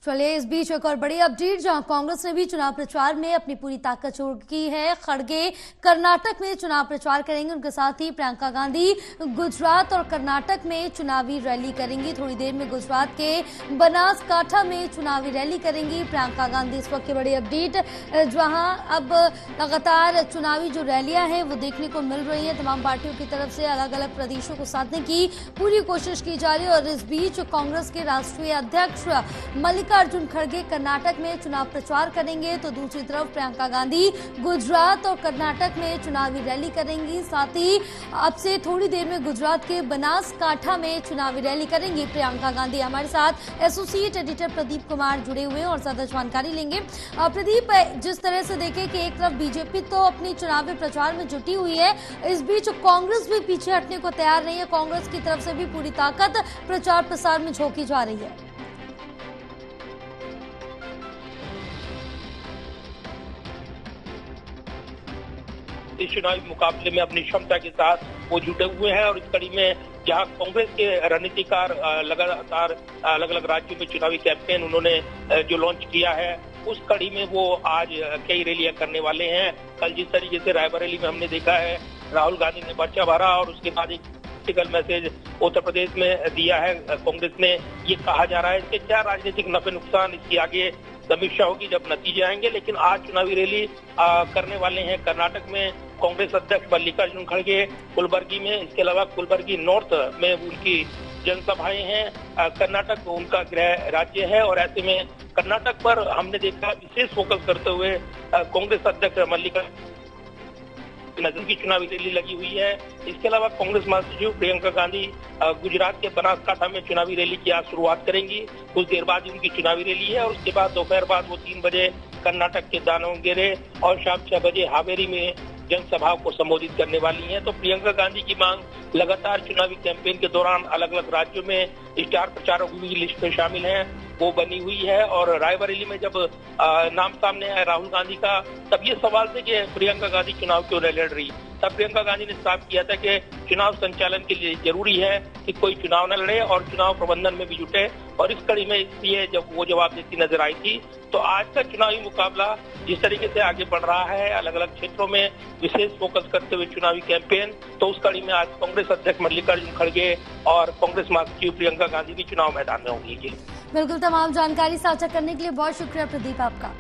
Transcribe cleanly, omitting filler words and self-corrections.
चलिए इस बीच एक और बड़ी अपडेट, जहां कांग्रेस ने भी चुनाव प्रचार में अपनी पूरी ताकत झोंकी है। खड़गे कर्नाटक में चुनाव प्रचार करेंगे, उनके साथ ही प्रियंका गांधी गुजरात और कर्नाटक में चुनावी रैली करेंगी। थोड़ी देर में गुजरात के बनासकांठा में चुनावी रैली करेंगी प्रियंका गांधी। इस वक्त की बड़ी अपडेट, जहां अब लगातार चुनावी जो रैलियां हैं वो देखने को मिल रही है। तमाम पार्टियों की तरफ से अलग अलग प्रदेशों को साधने की पूरी कोशिश की जा रही है। और इस बीच कांग्रेस के राष्ट्रीय अध्यक्ष मल्लिकार्जुन खड़गे कर्नाटक में चुनाव प्रचार करेंगे, तो दूसरी तरफ प्रियंका गांधी गुजरात और कर्नाटक में चुनावी रैली करेंगी। साथ ही अब से थोड़ी देर में गुजरात के बनासकांठा में चुनावी रैली करेंगी प्रियंका गांधी। हमारे साथ एसोसिएट एडिटर प्रदीप कुमार जुड़े हुए हैं और ज्यादा जानकारी लेंगे। प्रदीप, जिस तरह से देखें कि एक तरफ बीजेपी तो अपनी चुनावी प्रचार में जुटी हुई है, इस बीच कांग्रेस भी पीछे हटने को तैयार नहीं है। कांग्रेस की तरफ से भी पूरी ताकत प्रचार प्रसार में झोंकी जा रही है। इस चुनावी मुकाबले में अपनी क्षमता के साथ वो जुटे हुए हैं। और इस कड़ी में जहां कांग्रेस के रणनीतिकार लगातार अलग अलग राज्यों में चुनावी कैंपेन उन्होंने जो लॉन्च किया है, उस कड़ी में वो आज कई रैलियां करने वाले हैं। कल जिस तरीके से रायबरेली में हमने देखा है, राहुल गांधी ने पर्चा भरा और उसके बाद एक पॉलिटिकल मैसेज उत्तर प्रदेश में दिया है कांग्रेस ने। ये कहा जा रहा है इसके क्या राजनीतिक नफे नुकसान, इसकी आगे समीक्षा होगी जब नतीजे आएंगे। लेकिन आज चुनावी रैली करने वाले हैं कर्नाटक में कांग्रेस अध्यक्ष मल्लिकार्जुन खड़गे, कुलबर्गी में। इसके अलावा कुलबर्गी नॉर्थ में उनकी जनसभाएं हैं। कर्नाटक उनका गृह राज्य है और ऐसे में कर्नाटक पर हमने देखा विशेष फोकस करते हुए कांग्रेस अध्यक्ष मल्लिकार्जुन नजर की चुनावी रैली लगी हुई है। इसके अलावा कांग्रेस महासचिव प्रियंका गांधी गुजरात के बनासकांठा में चुनावी रैली की आज शुरुआत करेंगी। कुछ देर बाद उनकी चुनावी रैली है और उसके बाद दोपहर बाद वो 3 बजे कर्नाटक के दावणगेरे और शाम 6 बजे हावेरी में जनसभाओं को संबोधित करने वाली हैं। तो प्रियंका गांधी की मांग लगातार चुनावी कैंपेन के दौरान अलग अलग राज्यों में स्टार प्रचारकों की लिस्ट में शामिल है, वो बनी हुई है। और रायबरेली में जब नाम सामने आया राहुल गांधी का, तब ये सवाल थे कि प्रियंका गांधी चुनाव क्यों नहीं लड़ रही। तब प्रियंका गांधी ने साफ किया था कि चुनाव संचालन के लिए जरूरी है कि कोई चुनाव न लड़े और चुनाव प्रबंधन में भी जुटे। और इस कड़ी में इसलिए जब वो जवाब देती नजर आई थी, तो आज का चुनावी मुकाबला जिस तरीके से आगे बढ़ रहा है, अलग अलग क्षेत्रों में विशेष फोकस करते हुए चुनावी कैंपेन, तो उस कड़ी में आज कांग्रेस अध्यक्ष मल्लिकार्जुन खड़गे और कांग्रेस महासचिव प्रियंका गांधी भी चुनाव मैदान में होंगी। बिल्कुल, तमाम जानकारी साझा करने के लिए बहुत शुक्रिया प्रदीप आपका।